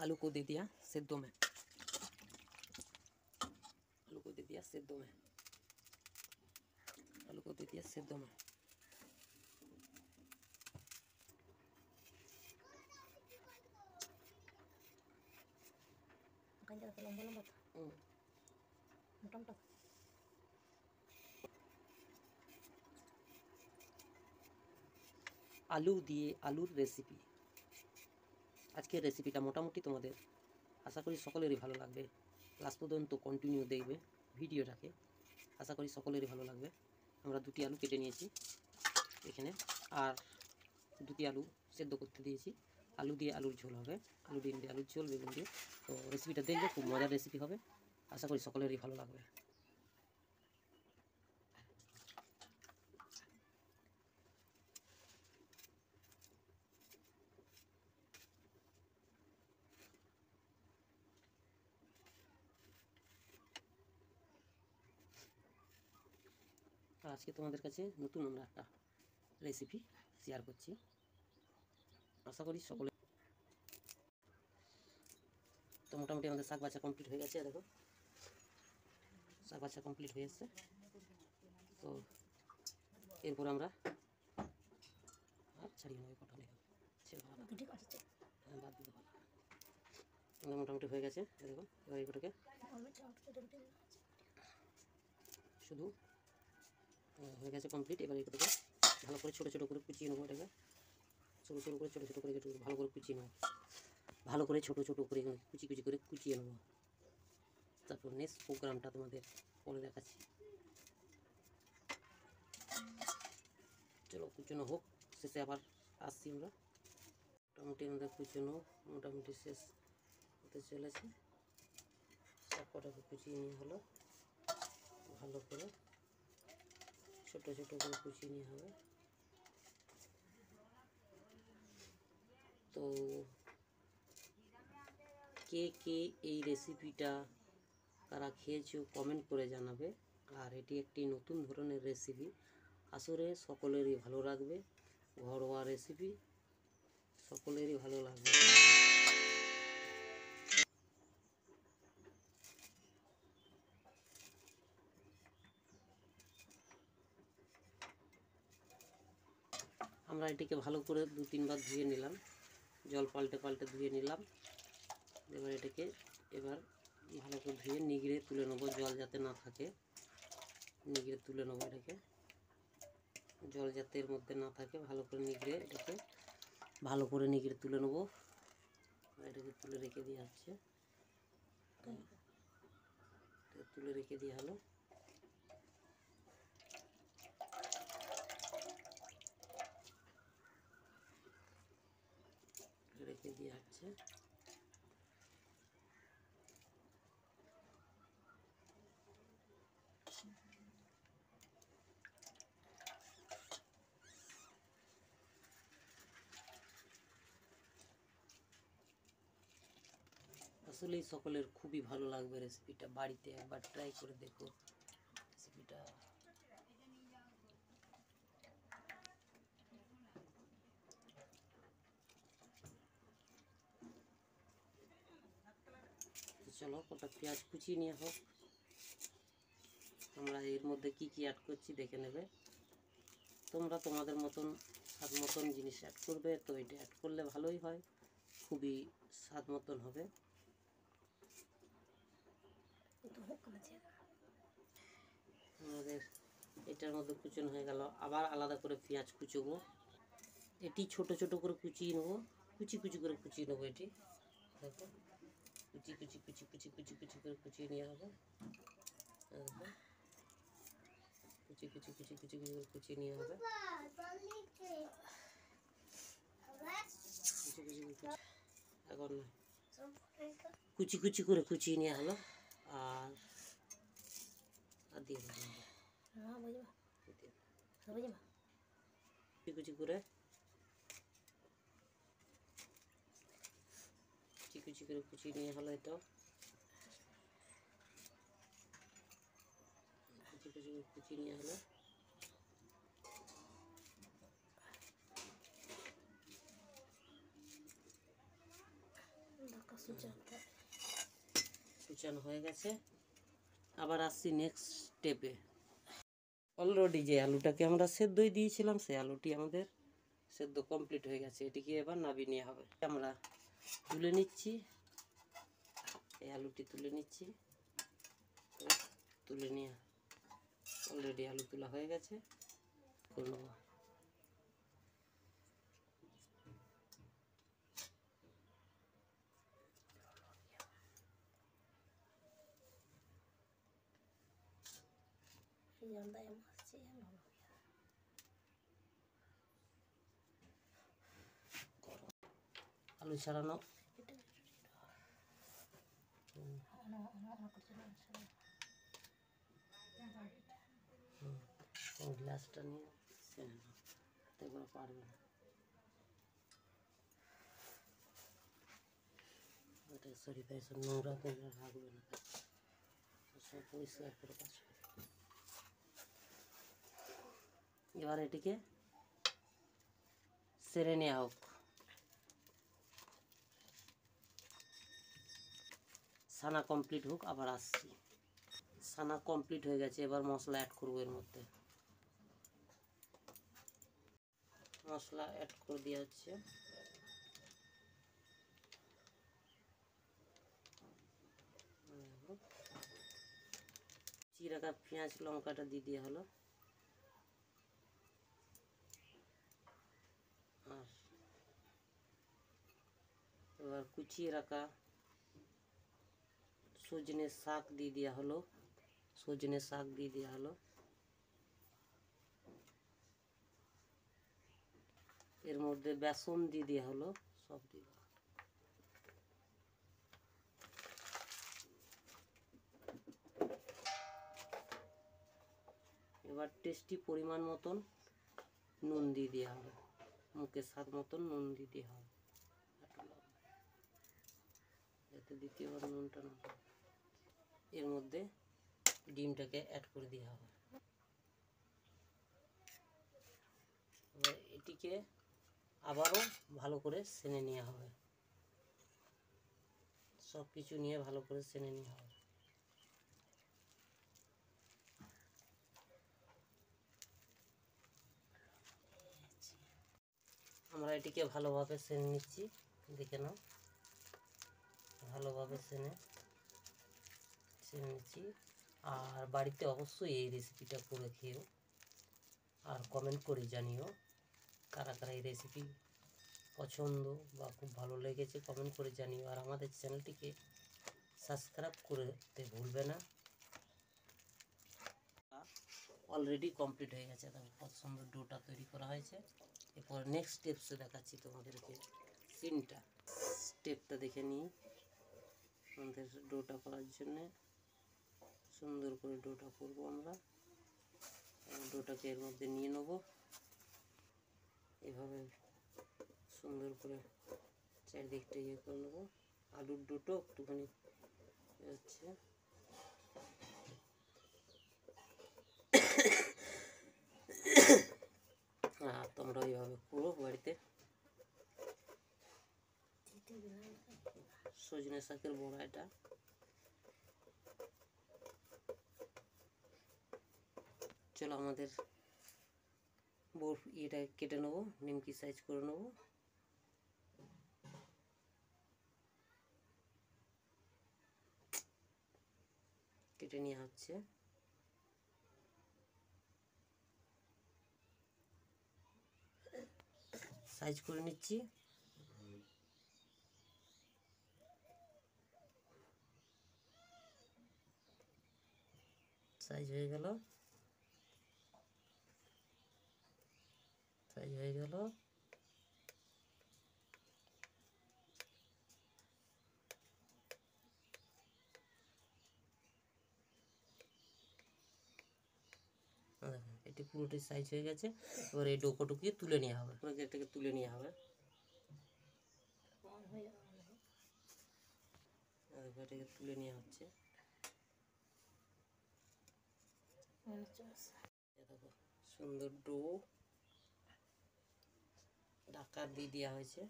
आलू को दे दिया सिद्धों में, आलू को दे दिया सिद्धों में, आलू को दे दिया सिद्धों में। आलू दिए आलूर रेसिपि। আজকের রেসিপিটা মোটামুটি তোমাদের আশা করি সকলেরই ভালো লাগবে। লাস্ট পর্যন্ত কন্টিনিউ দেখবে ভিডিওটাকে, আশা করি সকলেরই ভালো লাগবে। আমরা দুটি আলু কেটে নিয়েছি এখানে, আর দুটি আলু সেদ্ধ করতে দিয়েছি। আলু দিয়ে আলুর ঝোল হবে, আলু দিয়ে আলুর ঝোল বেগুন দিয়ে। তো রেসিপিটা দেখবে, খুব মজার রেসিপি হবে, আশা করি সকলেরই ভালো লাগবে। আর আজকে তোমাদের কাছে নতুন আমরা একটা রেসিপি শেয়ার করছি, আশা করি সকলে। তো মোটামুটি আমাদের শাক বাছা কমপ্লিট হয়ে গেছে, দেখো শাক বাছা কমপ্লিট হয়ে এসছে। তো এরপর আমরা আর ছাড়িয়ে নেব কটা লেখা আমাদের মোটামুটি হয়ে গেছে, দেখো। এবার এগুলোকে শুধু হয়ে গেছে কমপ্লিট। এবার এগুলোকে ভালো করে ছোটো ছোটো করে কুচিয়ে নেবো, এটাকে ছোটো ছোটো করে ভালো করে কুচিয়ে নেবো, ভালো করে ছোটো ছোটো করে কুচি করে কুচিয়ে নেবো। তারপর নেক্সট প্রোগ্রামটা তোমাদের পরে দেখাচ্ছি। চলো কুচনো হোক, শেষে আবার আসছি আমরা। মোটামুটি আমাদের কুচনো মোটামুটি শেষ হতে চলেছে। সব কটাকে কুচিয়ে নিয়ে হলো, ভালো করে ছোটো ছোটো করে কুচিয়ে নিয়ে হবে। তো কে কে এই রেসিপিটা কারা খেয়েছো কমেন্ট করে জানাবে। আর এটি একটি নতুন ধরনের রেসিপি, আসলে সকলেরই ভালো লাগবে। ঘরোয়া রেসিপি, সকলেরই ভালো লাগবে। আমরা এটিকে ভালো করে 2-3 বার ধুয়ে নিলাম, জল পাল্টে পাল্টে ধুয়ে নিলাম। এবার এটাকে ভালো করে ধুয়ে নিগড়ে তুলে নেবো, জল যাতে না থাকে নিগড়ে তুলে নেবো। এটাকে জল যাতে এর মধ্যে না থাকে ভালো করে নিগড়ে এটাকে ভালো করে নিগড়ে তুলে নেবো। এটাকে তুলে রেখে দেওয়া হচ্ছে, তুলে রেখে দেওয়া হলো। রেখে দেওয়া হচ্ছে। আসলেই সকলের খুবই ভালো লাগবে রেসিপিটা, বাড়িতে একবার ট্রাই করে দেখো রেসিপিটা। চলো কটা পেঁয়াজ কুচিয়ে নিয়ে হোক, আমরা এর মধ্যে কি কি অ্যাড করছি দেখে নেবে। তোমরা তোমাদের মতন স্বাদ মতন জিনিস অ্যাড করবে, তো এটা অ্যাড করলে ভালোই হয়, খুবই স্বাদ মতন হবে। আমাদের এটার মধ্যে কুচনো হয়ে গেল, আবার আলাদা করে পেঁয়াজ কুচোবো। এটি ছোট ছোট করে কুচিয়ে নেবো, কুচি করে কুচিয়ে নেবো। এটি দেখো কুচি করে কুচিয়ে নেওয়া হবে। কুচি করে কুচিয়ে নেওয়া হবে। এখন কুচি করে কুচিয়ে নেওয়া হলো। আর দিয়ে কুচি করে কুচিয়ে নেওয়া হলো। এটা কুচি নেওয়া হলো। কুচানো হয়ে গেছে। আবার আসছি নেক্সট স্টেপে। অলরেডি যে আলুটাকে আমরা সেদ্ধই দিয়েছিলাম সেই আলুটি আমাদের সেদ্ধ কমপ্লিট হয়ে গেছে। এটিকে এবার নামিয়ে নেওয়া হবে। আমরা তুলে নিচ্ছি, এই আলুটি তুলে নিচ্ছি। তুলে নিয়ে অলরেডি আলু তোলা হয়ে গেছে। করে নেব। আলু ছাড়ানো গ্লাসটা নিয়ে এগুলো পারবে না, ওটা সরি পাইছ নোংরা নোংরা রাখবে না, সব পরিষ্কার করে কাজ করবে। এবার এটিকে সেরে নেওয়া হোক। ছানা কমপ্লিট হোক, আবার আসছি। ছানা কমপ্লিট হয়ে গেছে, এবার মশলা অ্যাড করবো এর মধ্যে। মশলা অ্যাড করে দেওয়া হচ্ছে। চিরাকা পেঁয়াজ লঙ্কাটা দিয়ে দেওয়া হলো। আর এবার কুচিয়ে রাখা সজনে শাক দিয়ে দেওয়া হলো। সজনে শাক দিয়ে দেওয়া হলো। এর মধ্যে বেসন দিয়ে দেওয়া হলো। সব দিয়ে দেওয়া। এবার টেস্টি পরিমাণ মতন নুন দিয়ে দেওয়া হবে। মুখের স্বাদ মতন নুন দিয়ে দেওয়া হবে, যাতে দ্বিতীয়বার নুনটা না। এর মধ্যে ডিমটাকে অ্যাড করে দেওয়া হবে। এবার এটিকে আবারও ভালো করে সেনে নেওয়া হবে। সব কিছু নিয়ে ভালো করে সেনে নেওয়া হবে। আমরা এটিকে ভালোভাবে সেনে নিচ্ছি, দেখে নাও। ভালোভাবে সেনে নিচ্ছি। আর বাড়িতে অবশ্যই এই রেসিপিটা করে খেও, আর কমেন্ট করে জানিও কারা কারা এই রেসিপি পছন্দ বা খুব ভালো লেগেছে, কমেন্ট করে জানিও। আর আমাদের চ্যানেলটিকে সাবস্ক্রাইব করতে ভুলবে না। অলরেডি কমপ্লিট হয়ে গেছে, তবে কত সুন্দর ডোটা তৈরি করা হয়েছে। এরপর নেক্সট স্টেপসে দেখাচ্ছি তোমাদেরকে। স্টেপটা দেখে নিই। আমাদের ডোটা করার জন্যে সুন্দর করে ডোটা করবো আমরা। ডোটাকে এর মধ্যে নিয়ে নেব, এভাবে সুন্দর করে চারিদিকটা ইয়ে করে নেবো। আলুর ডোটো একটুখানি হচ্ছে। আর তোমরা ওইভাবে করো বাড়িতে। সজনে শাকের বড়া এটা। চলো আমাদের এটা কেটে নেবো, নিমকি সাইজ করে নেবো। কেটে নেওয়া হচ্ছে। সাইজ করে নিচ্ছি। সাইজ হয়ে গেল, সাইজ হয়ে গেল। এটি পুরোটি সাইজ হয়ে গেছে। এবার এই ডোকোটুকিয়ে তুলে নেওয়া হবে, এটাকে তুলে নেওয়া হবে। এটাকে তুলে নেওয়া হচ্ছে। দেখো সুন্দর ডো ঢাকা দিয়ে দেওয়া হয়েছে।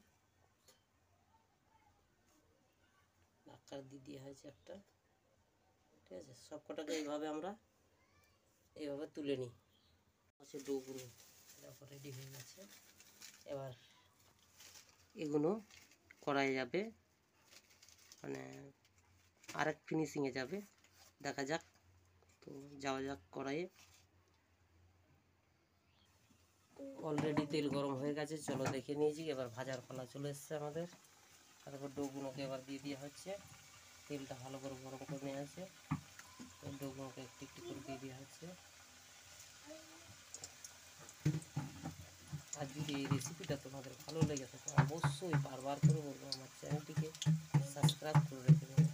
আকার দিয়ে হয়েছে একটা। ঠিক আছে, সব কটাকে এইভাবে আমরা এইভাবে তুলে নিই। আছে ডোগুলো দেখো রেডি হয়ে গেছে। এবার এগুলো করাই যাবে, মানে আরেক ফিনিশিংয়ে যাবে। দেখা যাক, তো যাওয়া যাক কড়াইয়ে। অলরেডি তেল গরম হয়ে গেছে, চলো দেখে নিয়েছি। এবার ভাজার পালা চলে এসছে আমাদের। তারপর ডোগুলোকে এবার দিয়ে দেওয়া হচ্ছে। তেলটা ভালো করে গরম করে নিয়ে আছে, ডোগুলোকে একটু একটু করে দিয়ে দেওয়া হচ্ছে। আর যদি এই রেসিপিটা তোমাদের ভালো লেগে থাকে অবশ্যই বারবার করে বলবো আমার চ্যানেলটিকে সাবস্ক্রাইব করে রেখে দেবে,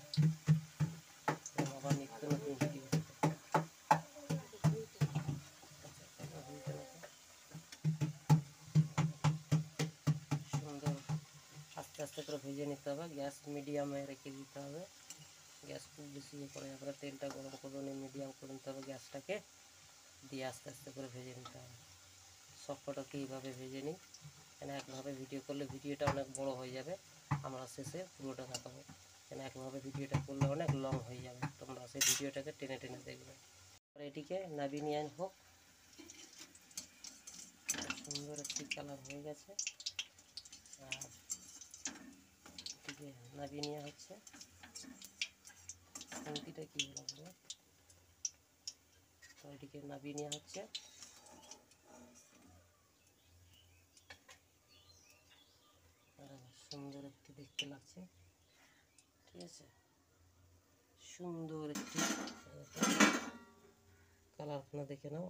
আবার নিত্য নতুন ভিডিও সুন্দর আস্তে আস্তে করে ভেজে নিতে হবে। গ্যাস মিডিয়ামে রেখে দিতে হবে, গ্যাস খুব বেশি করে যাবে। তেলটা গরম করে নিয়ে মিডিয়াম করে নিতে হবে গ্যাসটাকে, দিয়ে আস্তে আস্তে করে ভেজে নিতে হবে। সব কটাকে এইভাবে ভেজে নিই, কেন একভাবে ভিডিও করলে ভিডিওটা অনেক বড় হয়ে যাবে। আমরা শেষে পুরোটা দেখাবো, কেন একভাবে ভিডিওটা করলে অনেক লং হয়ে যাবে। তোমরা সেই ভিডিওটাকে টেনে টেনে দেখবে। এটিকে নাবিয়ে নিয়ে হোক, সুন্দর একটি কালার হয়ে গেছে। আর এটিকে নাবিয়ে নেওয়া হচ্ছে। শান্তিটা কী লাগবে, তো এটিকে নাবিয়ে নেওয়া হচ্ছে। সুন্দর একটি দেখতে লাগছে, ঠিক আছে, সুন্দর একটি কালারখানা দেখে নাও।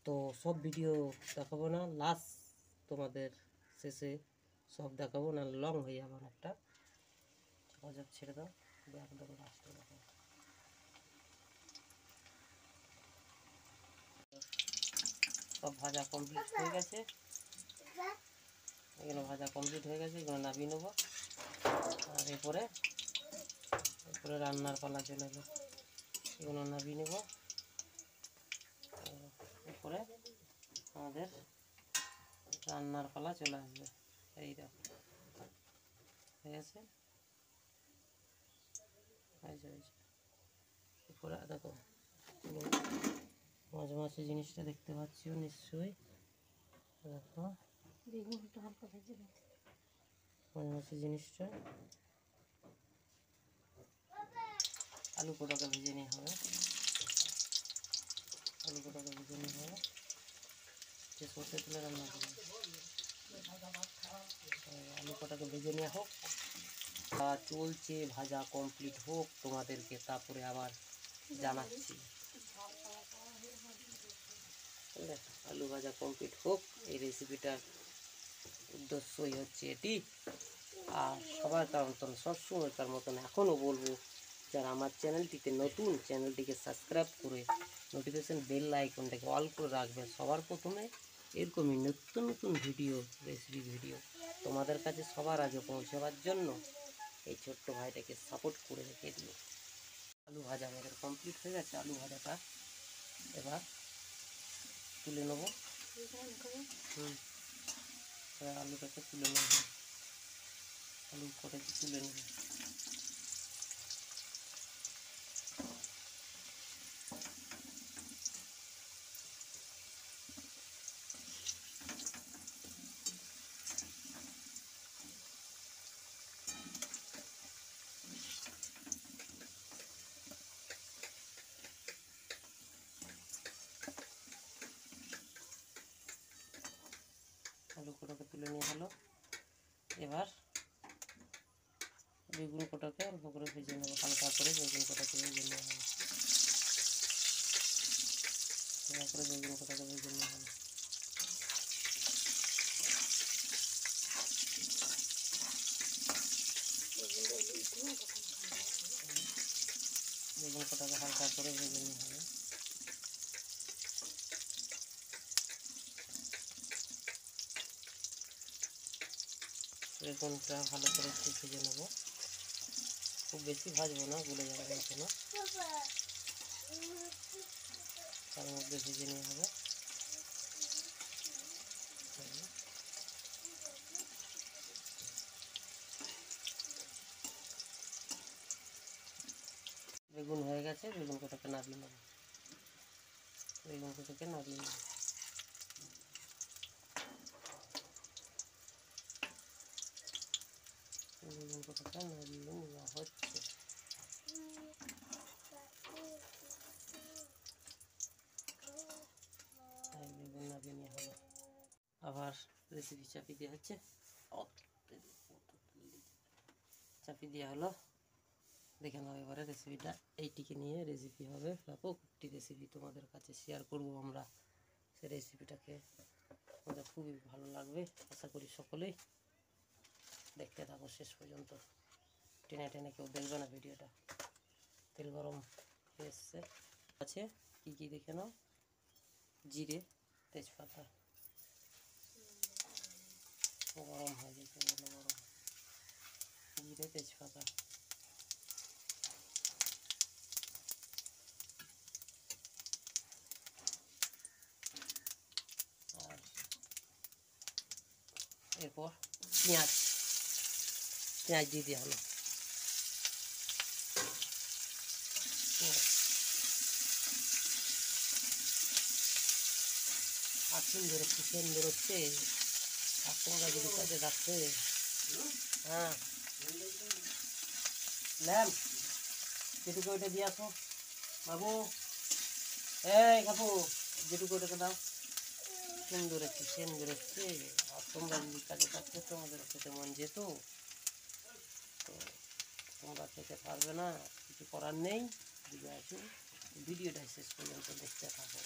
তো সব ভিডিও দেখাবো না, লাস্ট তোমাদের শেষে সব দেখাবো, না লং হয়ে যাবে অনেকটা। সব ছেড়ে দাও, একদম লাস্টে দেখাবো। সব ভাজা কমপ্লিট হয়ে গেছে, এগুলো ভাজা কমপ্লিট হয়ে গেছে, এগুলো নামিয়ে নেবো। আর এরপরে রান্নার পালা চলে এলো, এগুলো নামিয়ে নেব। এরপরে আমাদের রান্নার পালা চলে আসবে। এই দেখো হয়ে গেছে, এরপরে দেখো মাঝে মাঝে জিনিসটা দেখতে পাচ্ছিও নিশ্চয়ই। দেখো মাঝে মাঝে জিনিসটা আলু কোটাকে ভেজে নিয়ে হবে, আলু কোটাকে ভেজে নিয়ে হবে। যে সর্ষে তুলে রান্না করবে, আলু কোটাকে ভেজে নেওয়া হোক, চলছে ভাজা কমপ্লিট হোক, তোমাদেরকে তারপরে আবার জানাচ্ছি। আলু ভাজা কমপ্লিট হোক, এই রেসিপিটার উদ্দেশ্যই হচ্ছে এটি। আর সবার মতন সবসময়কার মতন এখনও বলবো, যারা আমার চ্যানেলটিতে নতুন, চ্যানেলটিকে সাবস্ক্রাইব করে নোটিফিকেশান বেল আইকনটাকে অল করে রাখবেন। সবার প্রথমে এরকমই নতুন নতুন ভিডিও, রেসিপি ভিডিও তোমাদের কাছে সবার আগে পৌঁছাবার জন্য এই ছোট্ট ভাইটাকে সাপোর্ট করে রেখে দিও। আলু ভাজা আমাদের কমপ্লিট হয়ে গেছে, আলু ভাজাটা এবার তুলে নেব। আলুটাকে তুলে নেব, আলু কটাকে তুলে নেব। আলু কটাকে তুলে নিয়ে হলো, এবার বেগুন কটাকে অল্প করে ভেজে নেবো, হালকা করে বেগুন কটাকে ভেজে নেওয়া হবে, হালকা করে বেগুন কটাকে ভেজে নেওয়া হবে। বেগুন কটাকে হালকা করে ভেজে নেওয়া হবে। বেগুনটা ভালো করে একটু ভেজে নেব, খুব বেশি ভাজবো না, গলে যাবে না কেন, তার মধ্যে ভেজে নেওয়া হবে। গেছে, বেগুন কটাকে নাড়িয়ে নেব। বেগুন কটাকে নাড়িয়ে নেব। বেগুন কটাকে নাড়িয়ে নেওয়া হচ্ছে। বেগুন নাড়িয়ে নেওয়া হলো। আবার রেসিপি চাপিয়ে দেওয়া হচ্ছে, চাপিয়ে দেওয়া হলো। দেখে নাও এবারে রেসিপিটা। এইটিকে নিয়ে রেসিপি হবে, ব্যাপক একটি রেসিপি তোমাদের কাছে শেয়ার করব আমরা। সেই রেসিপিটাকে আমাদের খুবই ভালো লাগবে, আশা করি সকলেই দেখতে থাকো শেষ পর্যন্ত। টেনে টেনে কেউ দেখবে না ভিডিওটা। তেল গরম হয়ে এসছে, আছে কী কী দেখে নাও। জিরে, তেজপাতা গরম হয়ে গেছে, গরম। জিরে, তেজপাতা, আর এরপর পেঁয়াজ দিয়ে দেওয়া হলো। আর সুন্দর হচ্ছে। আর তোমরা যদি কাজে রাখছে, হ্যাঁ ম্যাম যেটুকু ওইটা দিয়ে আসো বাবু, এই কাকু যেটুকু ওটাকে দাও। সুন্দর হচ্ছে। আর তোমরা যদি কাজে থাকতে তোমাদের খেতে মন যেত, তো তোমরা খেতে পারবে না, কিছু করার নেই। দিকে আসো, ভিডিওটা শেষ পর্যন্ত দেখতে থাকো।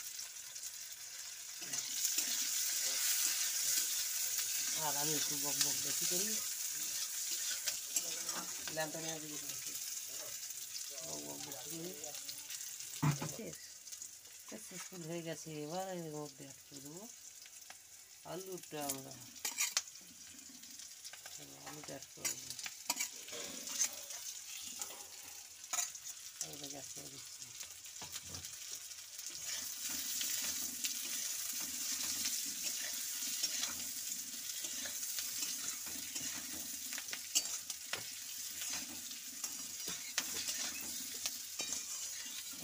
আর আমি একটু বক বেশি করি, ল্যাম্পটা নিয়ে দিকে বক সাকসেসফুল হয়ে গেছে। এবার এর মধ্যে অ্যাড করে দেবো আলুটা। আমরা আলুটা অ্যাড করে দেবো। আলুটা গ্যাস করে দিচ্ছি।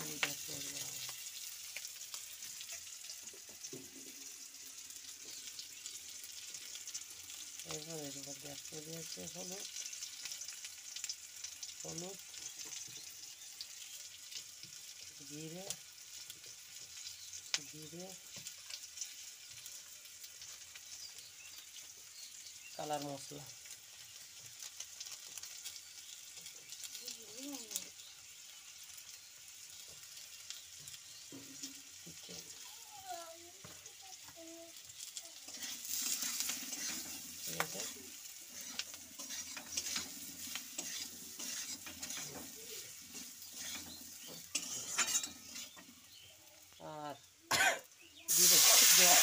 আলুটা অ্যাড করে দিলাম। এবার এর মধ্যে অ্যাড করে দিয়েছে হলুদ, জিরে, কালার মশলা, ঠিক আছে। আর দিয়ে দেওয়া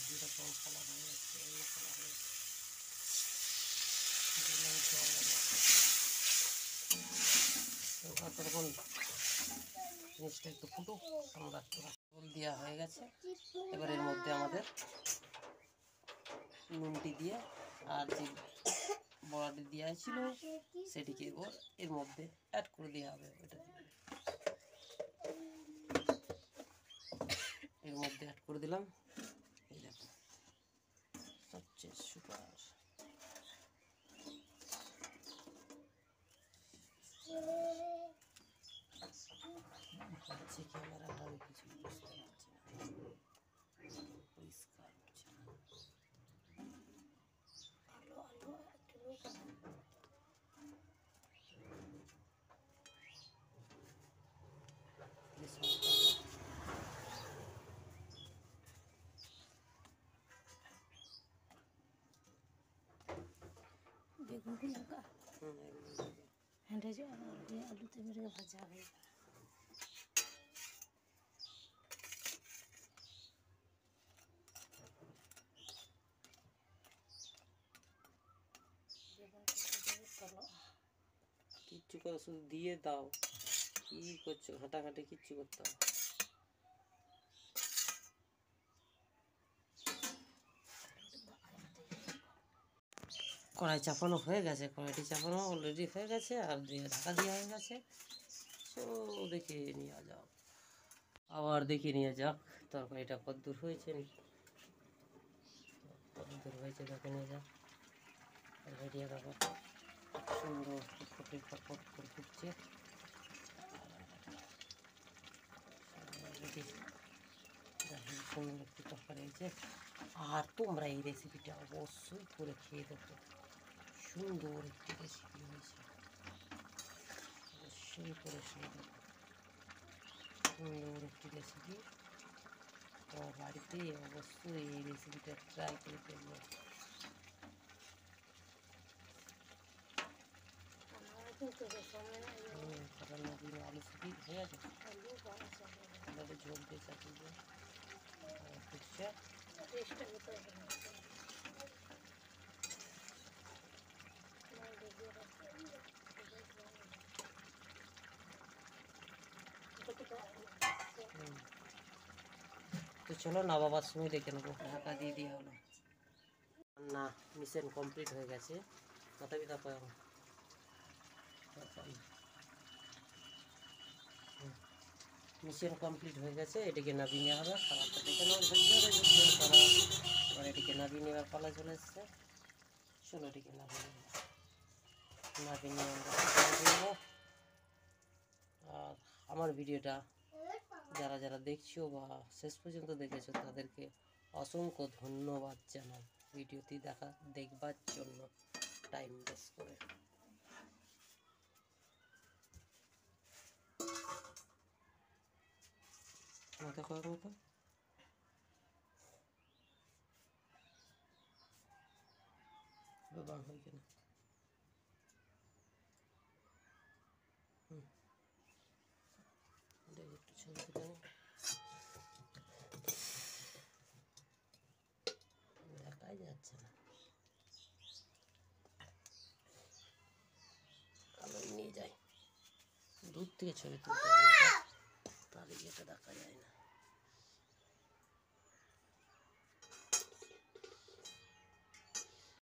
যেরকম কালার হয়ে যাচ্ছে, অন্য কালার হয়ে যাচ্ছে। তখন জিনিসটা একটু ফুটুক, আমরা একটু জল দেওয়া হয়ে গেছে। এবার এর মধ্যে আমাদের নুনটি দিয়ে আর যে বড়াটি দেওয়া ছিল সেটিকে এর মধ্যে অ্যাড করে দেওয়া হবে। ওটা এর মধ্যে অ্যাড করে দিলাম। এই দেখো সবচেয়ে সুপার। হচ্ছে ক্যামেরাটা আমি কিছু বুঝতে পারছি না, পরিষ্কার হচ্ছে না। বেগুনটি লঙ্কা হ্যান্ডে আলুতে মেরে ভাজা হয়ে গেল। কিচ্ছু করে শুধু দিয়ে দাও, কি করছো ঘাটাঘাটি, কিচ্ছু করতে হবে। কড়াই চাপানো হয়ে গেছে, কড়াইটি চাপানো অলরেডি হয়ে গেছে আর দিয়ে ঢাকা দেওয়া হয়ে গেছে। চলো দেখে নিয়ে যাও, আবার দেখে নিয়ে যাক তরকারিটা কতদূর হয়েছে। কতদূর হয়েছে দেখে নিয়ে যাক। অলরেডি দেখো সুন্দর ফুটফুটে ফটফট করে ফুটছে। অলরেডি সুন্দর একটি তরকারি হয়েছে। আর তোমরা এই রেসিপিটা অবশ্যই করে খেয়ে দেখো, সুন্দর একটি রেসিপি হয়েছে, অবশ্যই করে খেয়ে দেখো, সুন্দর একটি রেসিপি। তো বাড়িতে অবশ্যই এই রেসিপিটা ট্রাই করে দেখবো। নদীর আলু সিদ্ধ হয়ে গেছে, তাহলে ঝোল দিয়ে চাপিয়ে দিয়ে ফুটছে। তো চলো না বাবার সময় দেখে নেবো। ঢাকা দিয়ে দেওয়া হলো, রান্না মিশন কমপ্লিট হয়ে গেছে। মাথা পিতা পায় মিশন কমপ্লিট হয়ে গেছে, এটিকে নামিয়ে নেওয়া হবে। খাবারটা দেখে নেওয়া এবার এটিকে নামিয়ে নেওয়ার পালা চলে এসছে। চলো এটিকে নামিয়ে নিয়ে আমরা। আর আমার ভিডিওটা যারা যারা দেখছো বা শেষ পর্যন্ত দেখেছো তাদেরকে অসংখ্য ধন্যবাদ জানাই ভিডিওটি দেখবার জন্য টাইম ওয়েস্ট করে। মাথা করার মতো বাবা হয় কিনা একটু ছবি তুলে দেখাই যাচ্ছে না, আলোয় নিয়ে যাই, দূর থেকে ছবি তুলতে হবে, তাহলে এটা দেখা যায় না।